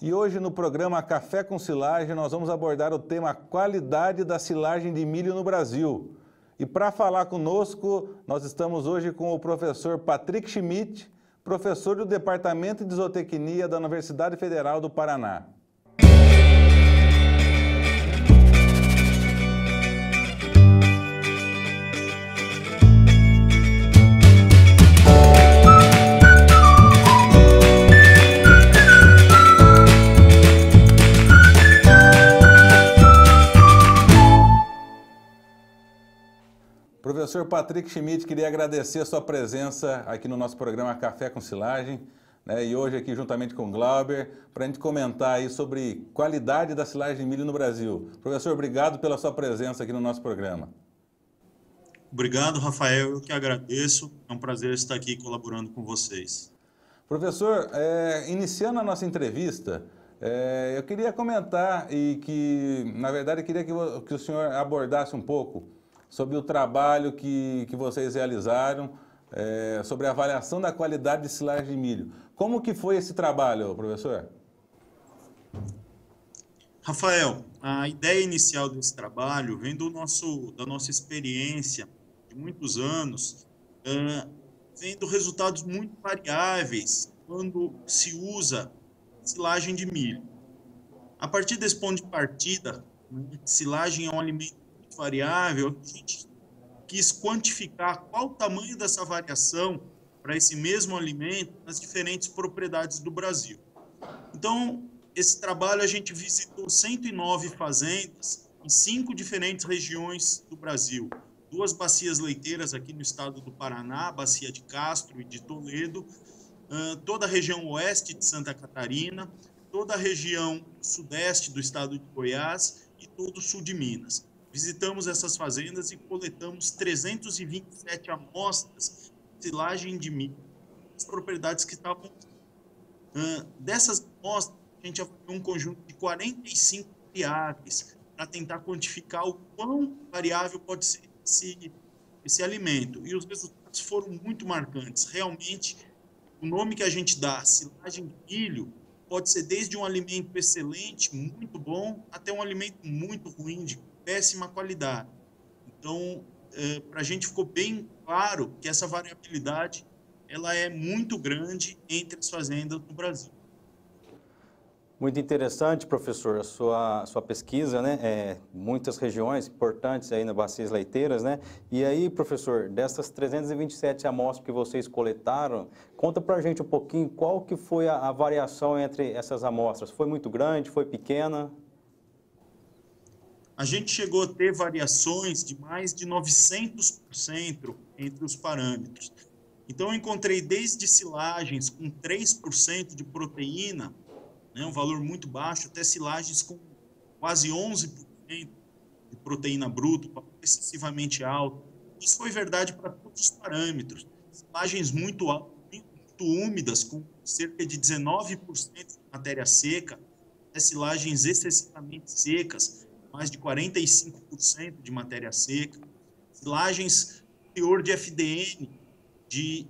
E hoje no programa Café com Silagem nós vamos abordar o tema qualidade da silagem de milho no Brasil. E para falar conosco, nós estamos hoje com o professor Patrick Schmidt, professor do Departamento de Zootecnia da Universidade Federal do Paraná. Professor Patrick Schmidt, queria agradecer a sua presença aqui no nosso programa Café com Silagem, né, e hoje aqui juntamente com o Glauber, para a gente comentar aí sobre qualidade da silagem de milho no Brasil. Professor, obrigado pela sua presença aqui no nosso programa. Obrigado, Rafael, eu que agradeço, é um prazer estar aqui colaborando com vocês. Professor, iniciando a nossa entrevista, eu queria comentar e que, na verdade, eu queria que o senhor abordasse um pouco sobre o trabalho que vocês realizaram, sobre a avaliação da qualidade de silagem de milho. Como que foi esse trabalho, professor? Rafael, a ideia inicial desse trabalho vem da nossa experiência de muitos anos, vendo resultados muito variáveis quando se usa silagem de milho. A partir desse ponto de partida, silagem é um alimento variável, a gente quis quantificar qual o tamanho dessa variação para esse mesmo alimento nas diferentes propriedades do Brasil. Então, esse trabalho a gente visitou 109 fazendas em 5 diferentes regiões do Brasil. 2 bacias leiteiras aqui no estado do Paraná, a bacia de Castro e de Toledo, toda a região oeste de Santa Catarina, toda a região sudeste do estado de Goiás e todo o sul de Minas. Visitamos essas fazendas e coletamos 327 amostras de silagem de milho, as propriedades que estavam. Dessas amostras, a gente avaliou um conjunto de 45 variáveis para tentar quantificar o quão variável pode ser esse alimento. E os resultados foram muito marcantes. Realmente, o nome que a gente dá, silagem de milho, pode ser desde um alimento excelente, muito bom, até um alimento muito ruim, de péssima qualidade. Então, para a gente ficou bem claro que essa variabilidade ela é muito grande entre as fazendas do Brasil. Muito interessante, professor, a sua pesquisa, né? Muitas regiões importantes aí nas bacias leiteiras, né? E aí, professor, dessas 327 amostras que vocês coletaram, conta pra gente um pouquinho qual que foi a variação entre essas amostras. Foi muito grande, foi pequena? A gente chegou a ter variações de mais de 900% entre os parâmetros. Então, eu encontrei desde silagens com 3% de proteína, né, um valor muito baixo, até silagens com quase 11% de proteína bruta, excessivamente alto. Isso foi verdade para todos os parâmetros. Silagens muito úmidas, com cerca de 19% de matéria seca, até silagens excessivamente secas, mais de 45% de matéria seca, silagens com teor de FDN de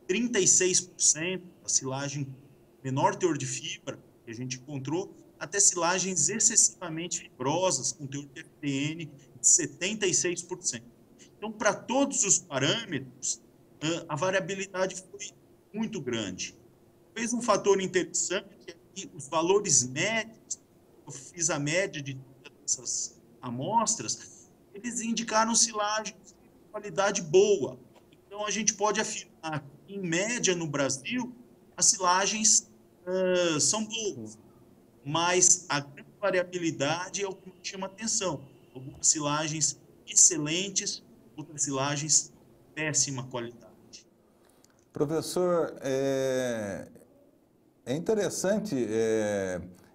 36%, a silagem menor teor de fibra que a gente encontrou, até silagens excessivamente fibrosas, com teor de FDN de 76%. Então, para todos os parâmetros, a variabilidade foi muito grande. Fez um fator interessante, é que os valores médios, eu fiz a média de essas amostras, eles indicaram silagens de qualidade boa. Então, a gente pode afirmar que, em média, no Brasil, as silagens são boas, mas a grande variabilidade é o que me chama atenção. Algumas silagens excelentes, outras silagens de péssima qualidade. Professor, é interessante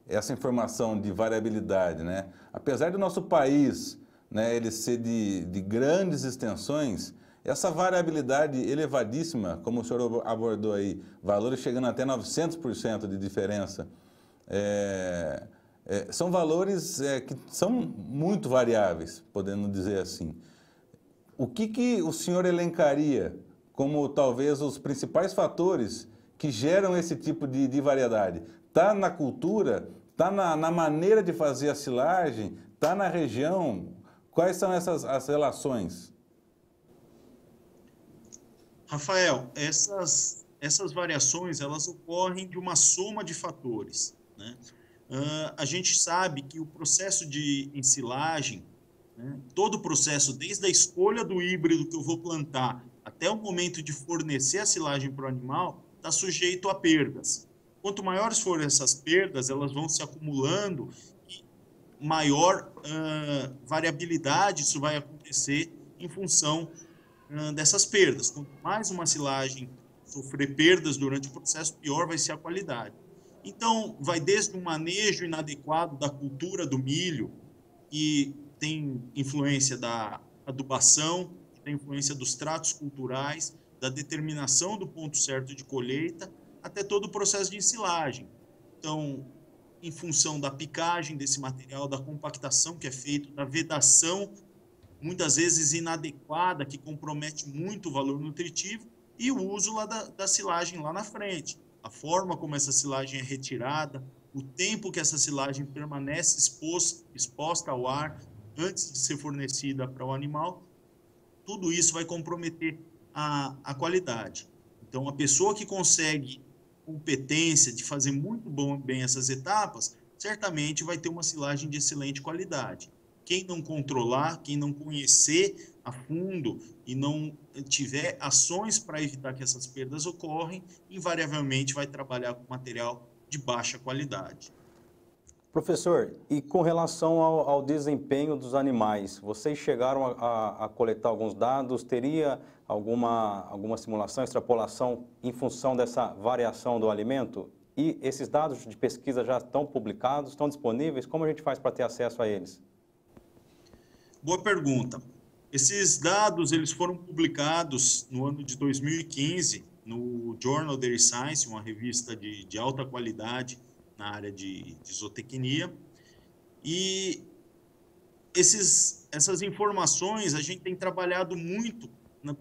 essa informação de variabilidade, né? Apesar do nosso país, né, ele ser de grandes extensões, essa variabilidade elevadíssima, como o senhor abordou aí, valores chegando até 900% de diferença, são valores que são muito variáveis, podendo dizer assim. O que o senhor elencaria como talvez os principais fatores que geram esse tipo de variedade? Está na cultura? Está na maneira de fazer a silagem? Está na região? Quais são as relações? Rafael, essas variações, elas ocorrem de uma soma de fatores, né? A gente sabe que o processo de ensilagem, né, todo o processo, desde a escolha do híbrido que eu vou plantar até o momento de fornecer a silagem para o animal, está sujeito a perdas. Quanto maiores forem essas perdas, elas vão se acumulando e maior variabilidade isso vai acontecer em função dessas perdas. Quanto mais uma silagem sofrer perdas durante o processo, pior vai ser a qualidade. Então, vai desde um manejo inadequado da cultura do milho, que tem influência da adubação, que tem influência dos tratos culturais, da determinação do ponto certo de colheita, até todo o processo de ensilagem. Então, em função da picagem desse material, da compactação que é feito, da vedação, muitas vezes inadequada, que compromete muito o valor nutritivo, e o uso lá da silagem lá na frente. A forma como essa silagem é retirada, o tempo que essa silagem permanece exposta ao ar antes de ser fornecida para o animal, tudo isso vai comprometer a qualidade. Então, a pessoa que consegue competência de fazer muito bem essas etapas, certamente vai ter uma silagem de excelente qualidade. Quem não controlar, quem não conhecer a fundo e não tiver ações para evitar que essas perdas ocorrem, invariavelmente vai trabalhar com material de baixa qualidade. Professor, e com relação ao desempenho dos animais, vocês chegaram a coletar alguns dados? Teria alguma simulação, extrapolação em função dessa variação do alimento? E esses dados de pesquisa já estão publicados, estão disponíveis? Como a gente faz para ter acesso a eles? Boa pergunta. Esses dados eles foram publicados no ano de 2015 no Journal Dairy Science, uma revista de alta qualidade na área de zootecnia. E essas informações a gente tem trabalhado muito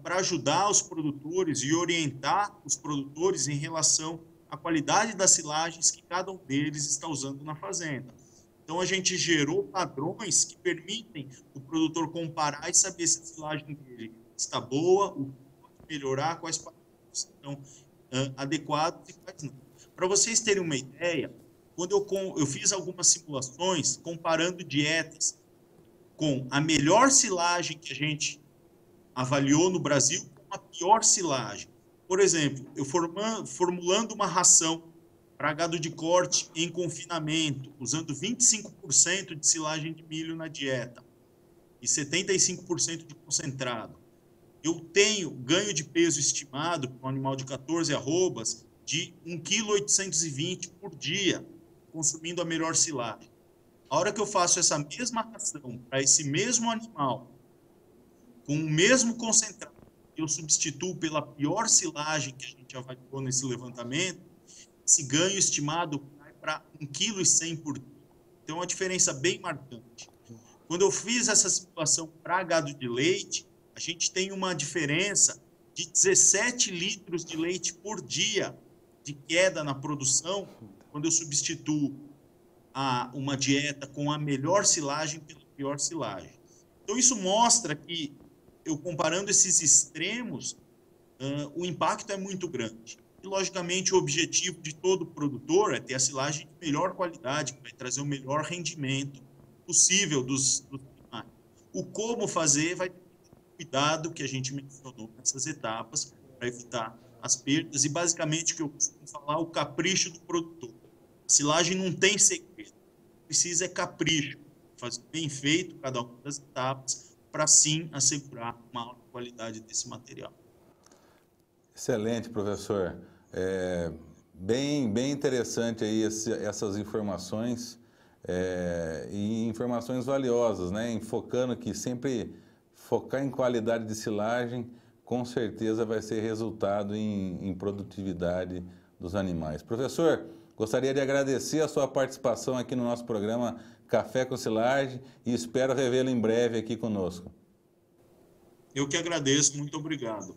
para ajudar os produtores e orientar os produtores em relação à qualidade das silagens que cada um deles está usando na fazenda. Então, a gente gerou padrões que permitem o produtor comparar e saber se a silagem dele está boa, o que pode melhorar, quais padrões estão adequados e quais não. Para vocês terem uma ideia, quando eu fiz algumas simulações comparando dietas com a melhor silagem que a gente avaliou no Brasil com a pior silagem. Por exemplo, eu formulando uma ração para gado de corte em confinamento, usando 25% de silagem de milho na dieta e 75% de concentrado. Eu tenho ganho de peso estimado para um animal de 14 arrobas de 1,820 kg por dia, consumindo a melhor silagem. A hora que eu faço essa mesma ração para esse mesmo animal, com o mesmo concentrado, eu substituo pela pior silagem que a gente avaliou nesse levantamento, esse ganho estimado vai para 1,1 kg por dia. Então, é uma diferença bem marcante. Quando eu fiz essa simulação para gado de leite, a gente tem uma diferença de 17 litros de leite por dia de queda na produção, quando eu substituo uma dieta com a melhor silagem pela pior silagem. Então, isso mostra que, eu comparando esses extremos, o impacto é muito grande. E, logicamente, o objetivo de todo produtor é ter a silagem de melhor qualidade, que vai trazer o melhor rendimento possível dos animais. O como fazer vai ter cuidado que a gente mencionou nessas etapas para evitar as perdas e, basicamente, o que eu costumo falar, o capricho do produtor. A silagem não tem segredo, precisa é capricho, fazer bem feito cada uma das etapas para, sim, assegurar uma alta qualidade desse material. Excelente, professor. Bem interessante aí essas informações e informações valiosas, né? Enfocando que sempre focar em qualidade de silagem, com certeza vai ser resultado em produtividade dos animais. Professor, gostaria de agradecer a sua participação aqui no nosso programa Café com Silagem e espero revê-lo em breve aqui conosco. Eu que agradeço, muito obrigado.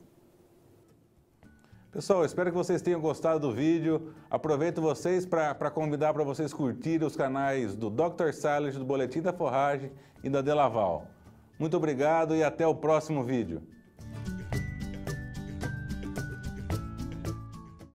Pessoal, espero que vocês tenham gostado do vídeo. Aproveito vocês para convidar para vocês curtirem os canais do Dr. Salles, do Boletim da Forragem e da Delaval. Muito obrigado e até o próximo vídeo.